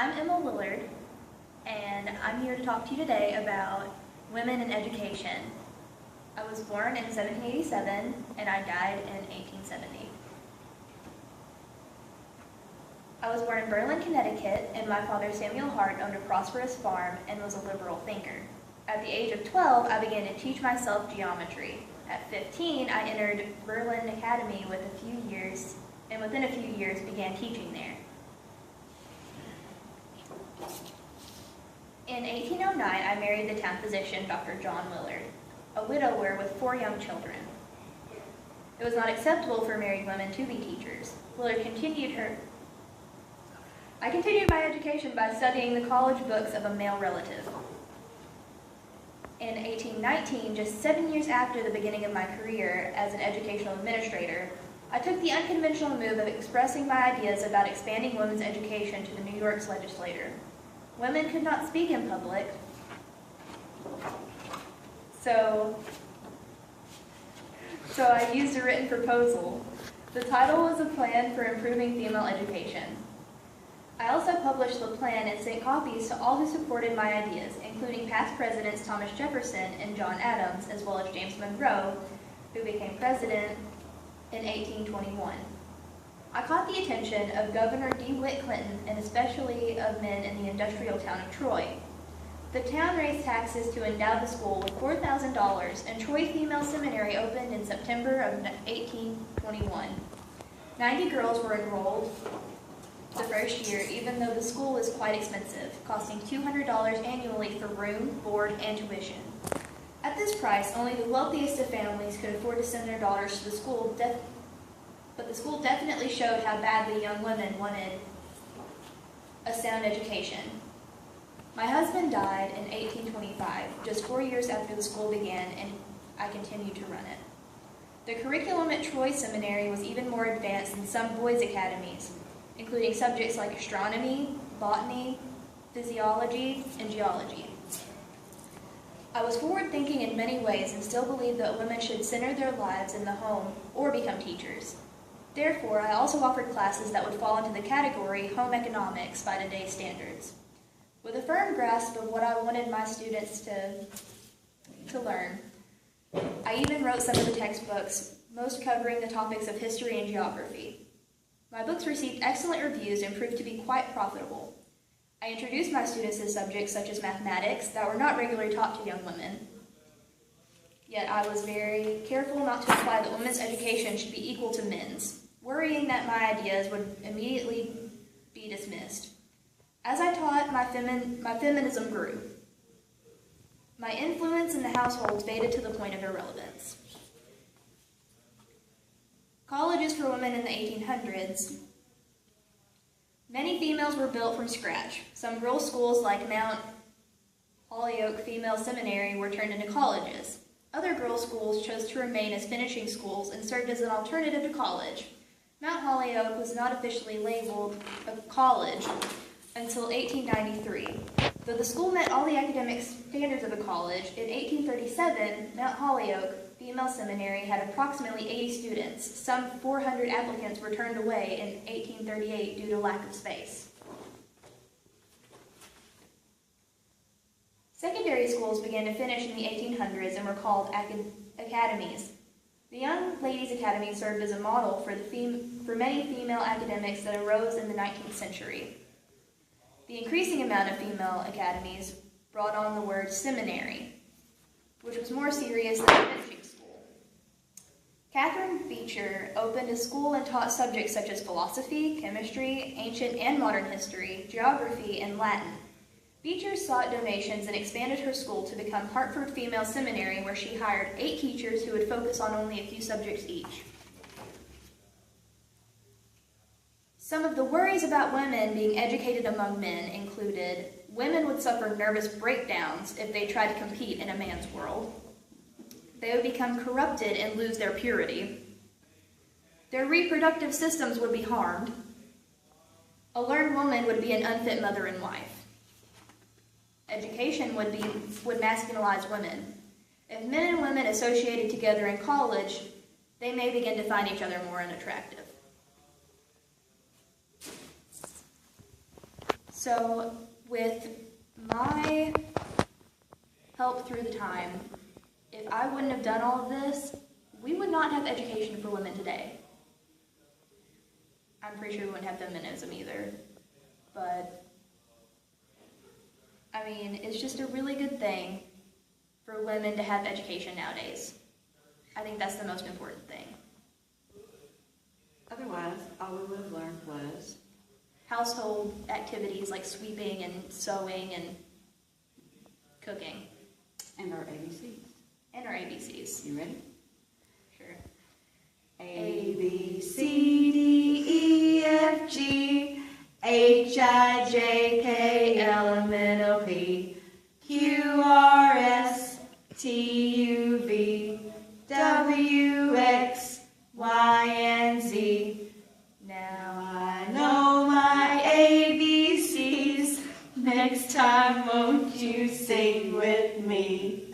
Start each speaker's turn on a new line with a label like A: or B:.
A: I'm Emma Willard, and I'm here to talk to you today about women in education. I was born in 1787, and I died in 1870. I was born in Berlin, Connecticut, and my father, Samuel Hart, owned a prosperous farm and was a liberal thinker. At the age of 12, I began to teach myself geometry. At 15, I entered Berlin Academy within a few years began teaching there. In 1809, I married the town physician, Dr. John Willard, a widower with 4 young children. It was not acceptable for married women to be teachers. I continued my education by studying the college books of a male relative. In 1819, just 7 years after the beginning of my career as an educational administrator, I took the unconventional move of expressing my ideas about expanding women's education to the New York's legislature. Women could not speak in public, so I used a written proposal. The title was A Plan for Improving Female Education. I also published the plan and sent copies to all who supported my ideas, including past presidents Thomas Jefferson and John Adams, as well as James Monroe, who became president in 1821. I caught the attention of Governor DeWitt Clinton and especially of men in the industrial town of Troy. The town raised taxes to endow the school with $4,000, and Troy Female Seminary opened in September of 1821. 90 girls were enrolled the first year, even though the school was quite expensive, costing $200 annually for room, board, and tuition. At this price, only the wealthiest of families could afford to send their daughters to the school, but the school definitely showed how badly young women wanted a sound education. My husband died in 1825, just 4 years after the school began, and I continued to run it. The curriculum at Troy Seminary was even more advanced than some boys' academies, including subjects like astronomy, botany, physiology, and geology. I was forward-thinking in many ways and still believed that women should center their lives in the home or become teachers. Therefore, I also offered classes that would fall into the category home economics by today's standards. With a firm grasp of what I wanted my students to learn, I even wrote some of the textbooks, most covering the topics of history and geography. My books received excellent reviews and proved to be quite profitable. I introduced my students to subjects such as mathematics that were not regularly taught to young women. Yet I was very careful not to imply that women's education should be equal to men's, worrying that my ideas would immediately be dismissed. As I taught, my feminism grew. My influence in the household faded to the point of irrelevance. Colleges for women in the 1800s. Many females were built from scratch. Some girls' schools like Mount Holyoke Female Seminary were turned into colleges. Other girls' schools chose to remain as finishing schools and served as an alternative to college. Mount Holyoke was not officially labeled a college until 1893. Though the school met all the academic standards of a college, in 1837, Mount Holyoke Female Seminary had approximately 80 students. Some 400 applicants were turned away in 1838 due to lack of space. Secondary schools began to finish in the 1800s and were called academies. The Young Ladies' Academy served as a model for many female academics that arose in the 19th century. The increasing amount of female academies brought on the word seminary, which was more serious than a finishing school. Catherine Beecher opened a school and taught subjects such as philosophy, chemistry, ancient and modern history, geography, and Latin. Beecher sought donations and expanded her school to become Hartford Female Seminary, where she hired 8 teachers who would focus on only a few subjects each. Some of the worries about women being educated among men included women would suffer nervous breakdowns if they tried to compete in a man's world. They would become corrupted and lose their purity. Their reproductive systems would be harmed. A learned woman would be an unfit mother and wife. Education would masculinize women. If men and women associated together in college, they may begin to find each other more unattractive. So with my help through the time, if I wouldn't have done all of this, we would not have education for women today. I'm pretty sure we wouldn't have feminism either. But, I mean, it's just a really good thing for women to have education nowadays. I think that's the most important thing.
B: Otherwise, all we would have learned was
A: Household activities like sweeping and sewing and cooking.
B: and our ABCs.
A: And our ABCs.
B: You ready?
A: Sure.
B: A, B, C, D, E, F, G, H, I, J, K, L, M, N, O, P, Q, R, S, T, U, V, W, X, Y, and Z. Now I know my ABCs. Next time, won't you sing with me?